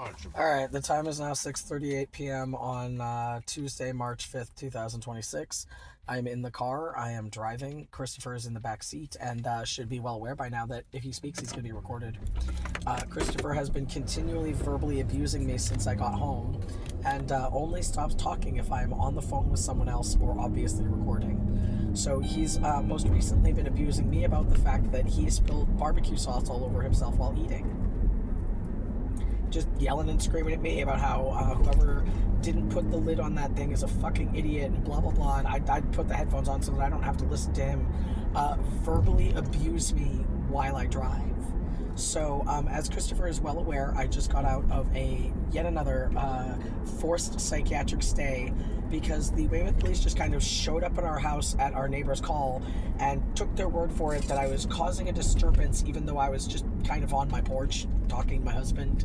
All right, the time is now 6:38 p.m. on Tuesday, March 5th, 2026. I'm in the car. I am driving. Christopher is in the back seat and should be well aware by now that if he speaks, he's going to be recorded. Christopher has been continually verbally abusing me since I got home and only stops talking if I'm on the phone with someone else or obviously recording. So he's most recently been abusing me about the fact that he spilled barbecue sauce all over himself while eating. Just yelling and screaming at me about how whoever didn't put the lid on that thing is a fucking idiot and blah blah blah. And I'd put the headphones on so that I don't have to listen to him verbally abuse me while I drive. So as Christopher is well aware, I just got out of yet another forced psychiatric stay because the Weymouth police just kind of showed up at our house at our neighbor's call and took their word for it that I was causing a disturbance even though I was just kind of on my porch talking to my husband.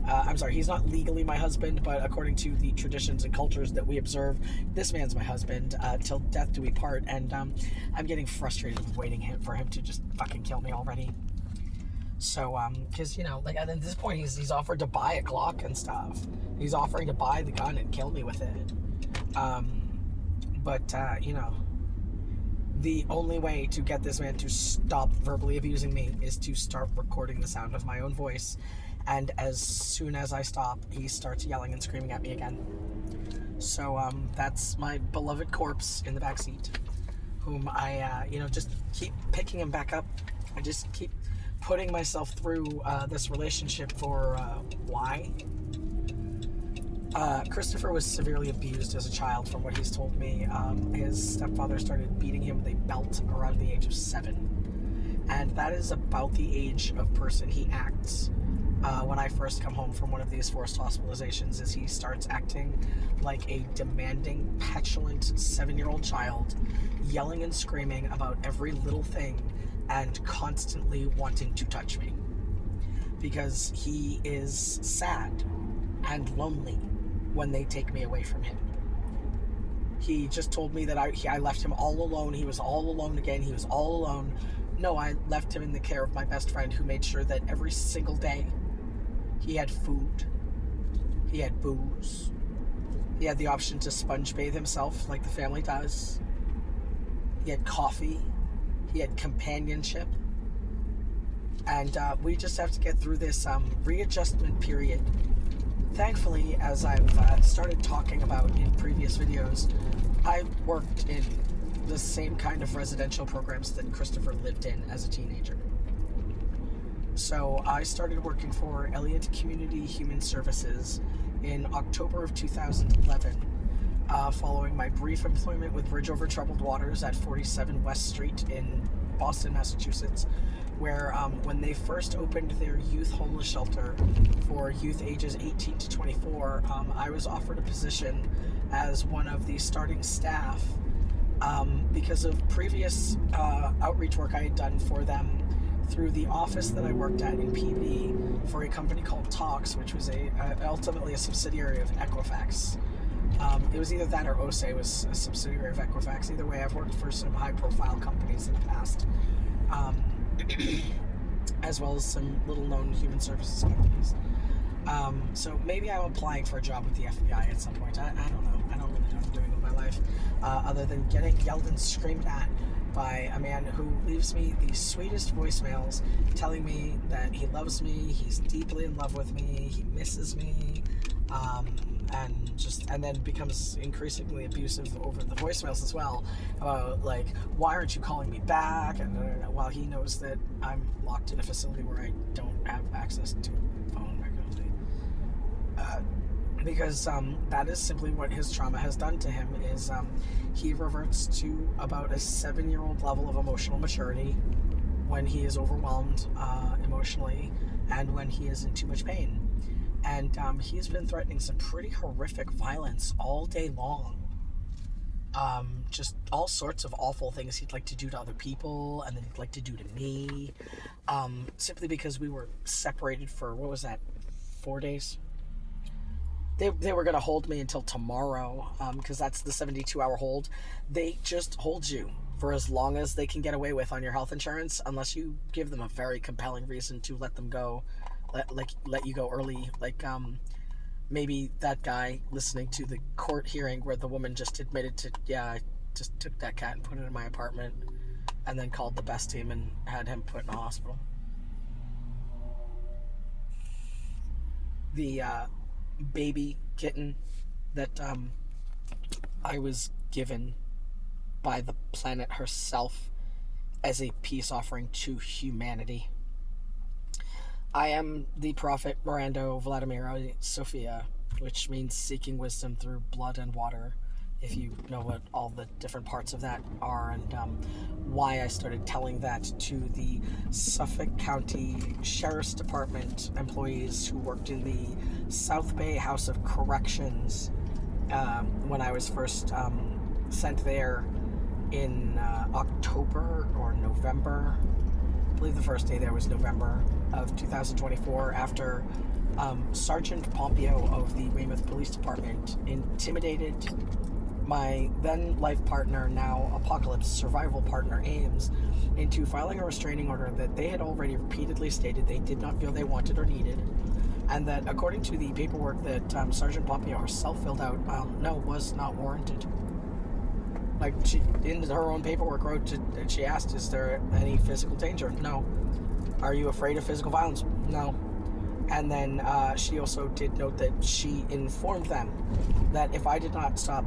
I'm sorry, he's not legally my husband, but according to the traditions and cultures that we observe, this man's my husband, till death do we part, and I'm getting frustrated waiting for him to just fucking kill me already. So, because, like, at this point, he's offered to buy a Glock and stuff. He's offering to buy the gun and kill me with it. But the only way to get this man to stop verbally abusing me is to start recording the sound of my own voice. And as soon as I stop, he starts yelling and screaming at me again. So, that's my beloved corpse in the backseat, whom I, just keep picking him back up. I just keep putting myself through this relationship for why? Christopher was severely abused as a child, from what he's told me. His stepfather started beating him with a belt around the age of 7. And that is about the age of person he acts when I first come home from one of these forced hospitalizations, is he starts acting like a demanding, petulant 7-year-old child, yelling and screaming about every little thing and constantly wanting to touch me because he is sad and lonely when they take me away from him. He just told me that I left him all alone. He was all alone again. He was all alone. No, I left him in the care of my best friend, who made sure that every single day he had food, he had booze, he had the option to sponge bathe himself like the family does, he had coffee, he had companionship, and we just have to get through this readjustment period. Thankfully, as I've started talking about in previous videos, I worked in the same kind of residential programs that Christopher lived in as a teenager. So I started working for Elliott Community Human Services in October of 2011, following my brief employment with Bridge Over Troubled Waters at 47 West Street in Boston, Massachusetts, where when they first opened their youth homeless shelter for youth ages 18 to 24, I was offered a position as one of the starting staff because of previous outreach work I had done for them through the office that I worked at in PB for a company called Talks, which was ultimately a subsidiary of Equifax. It was either that or OSE was a subsidiary of Equifax. Either way, I've worked for some high-profile companies in the past, as well as some little-known human services companies. So maybe I'm applying for a job with the FBI at some point. I don't know. I don't really know what I'm doing with my life, other than getting yelled and screamed at by a man who leaves me the sweetest voicemails telling me that he loves me, he's deeply in love with me, he misses me, and then becomes increasingly abusive over the voicemails as well, about like, why aren't you calling me back, and while he knows that I'm locked in a facility where I don't have access to a phone regularly. Because that is simply what his trauma has done to him, is he reverts to about a 7-year-old level of emotional maturity when he is overwhelmed emotionally and when he is in too much pain. And he's been threatening some pretty horrific violence all day long. Just all sorts of awful things he'd like to do to other people, and then he'd like to do to me, simply because we were separated for, 4 days? They were going to hold me until tomorrow, because that's the 72-hour hold. They just hold you for as long as they can get away with on your health insurance, unless you give them a very compelling reason to let them go let you go early. Maybe that guy listening to the court hearing where the woman just admitted to, yeah, I just took that cat and put it in my apartment, and then called the best team and had him put in a hospital. The baby kitten that I was given by the planet herself as a peace offering to humanity. I am the prophet Mirando Vladimir Sophia, which means seeking wisdom through blood and water. If you know what all the different parts of that are, and why I started telling that to the Suffolk County Sheriff's Department employees who worked in the South Bay House of Corrections when I was first sent there in October or November. I believe the first day there was November of 2024, after Sergeant Pompeo of the Weymouth Police Department intimidated my then life partner, now Apocalypse survival partner Ames, into filing a restraining order that they had already repeatedly stated they did not feel they wanted or needed, and that according to the paperwork that Sergeant Pompeo herself filled out, no, was not warranted. Like, she, in her own paperwork, wrote to, she asked, is there any physical danger? No. Are you afraid of physical violence? No. And then she also did note that she informed them that if I did not stop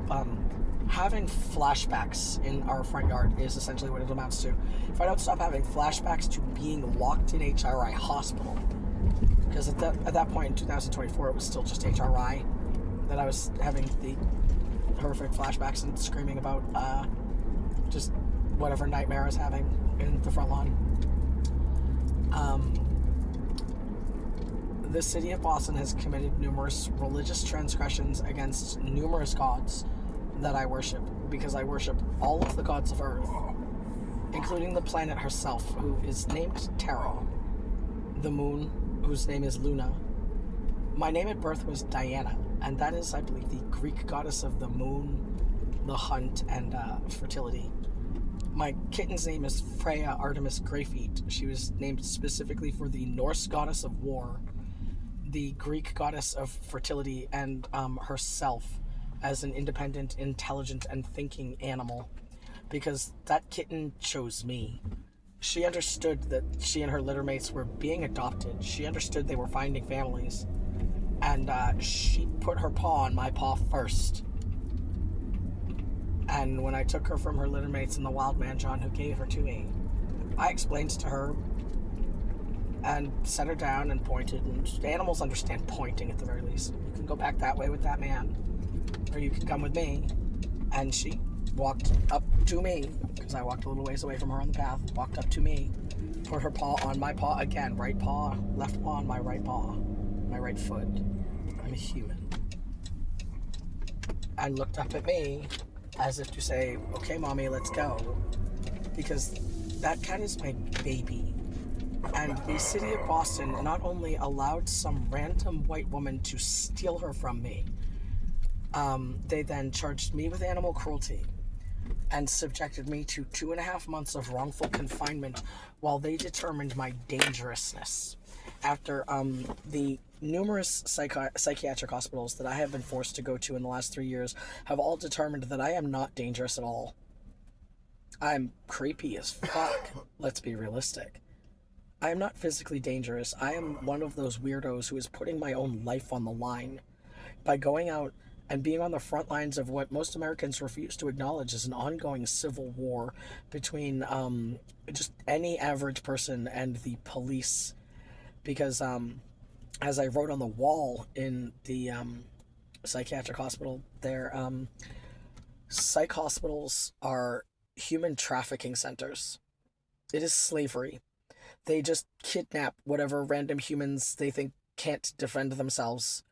having flashbacks in our front yard, is essentially what it amounts to. If I don't stop having flashbacks to being locked in HRI hospital, because at that point in 2024, it was still just HRI that I was having the horrific flashbacks and screaming about just whatever nightmare I was having in the front lawn. The city of Boston has committed numerous religious transgressions against numerous gods that I worship, because I worship all of the gods of Earth, including the planet herself, who is named Terra, the moon, whose name is Luna. My name at birth was Diana, and that is, I believe, the Greek goddess of the moon, the hunt, and fertility. My kitten's name is Freya Artemis Greyfeet. She was named specifically for the Norse goddess of war, the Greek goddess of fertility, and herself as an independent, intelligent, and thinking animal, because that kitten chose me. She understood that she and her litter mates were being adopted. She understood they were finding families. And she put her paw on my paw first. And when I took her from her litter mates and the wild man John who gave her to me, I explained to her and set her down and pointed. And animals understand pointing at the very least. You can go back that way with that man, or you can come with me. And she walked up to me, because I walked a little ways away from her on the path, walked up to me, put her paw on my paw again, right paw, left paw on my right paw, my right foot. I'm a human. And looked up at me as if to say, okay, mommy, let's go. Because that cat is my baby. And the city of Boston not only allowed some random white woman to steal her from me, they then charged me with animal cruelty and subjected me to 2.5 months of wrongful confinement while they determined my dangerousness. After the numerous psychiatric hospitals that I have been forced to go to in the last 3 years have all determined that I am not dangerous at all. I'm creepy as fuck. Let's be realistic. I am not physically dangerous. I am one of those weirdos who is putting my own life on the line by going out and being on the front lines of what most Americans refuse to acknowledge as an ongoing civil war between just any average person and the police. Because as I wrote on the wall in the psychiatric hospital there, psych hospitals are human trafficking centers. It is slavery. They just kidnap whatever random humans they think can't defend themselves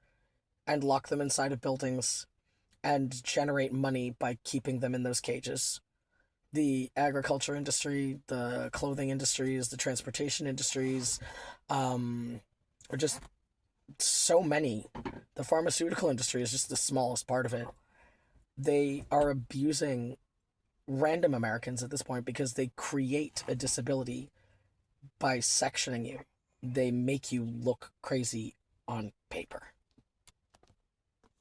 and lock them inside of buildings and generate money by keeping them in those cages. The agriculture industry, the clothing industries, the transportation industries, are just so many. The pharmaceutical industry is just the smallest part of it. They are abusing random Americans at this point because they create a disability by sectioning you. they make you look crazy on paper.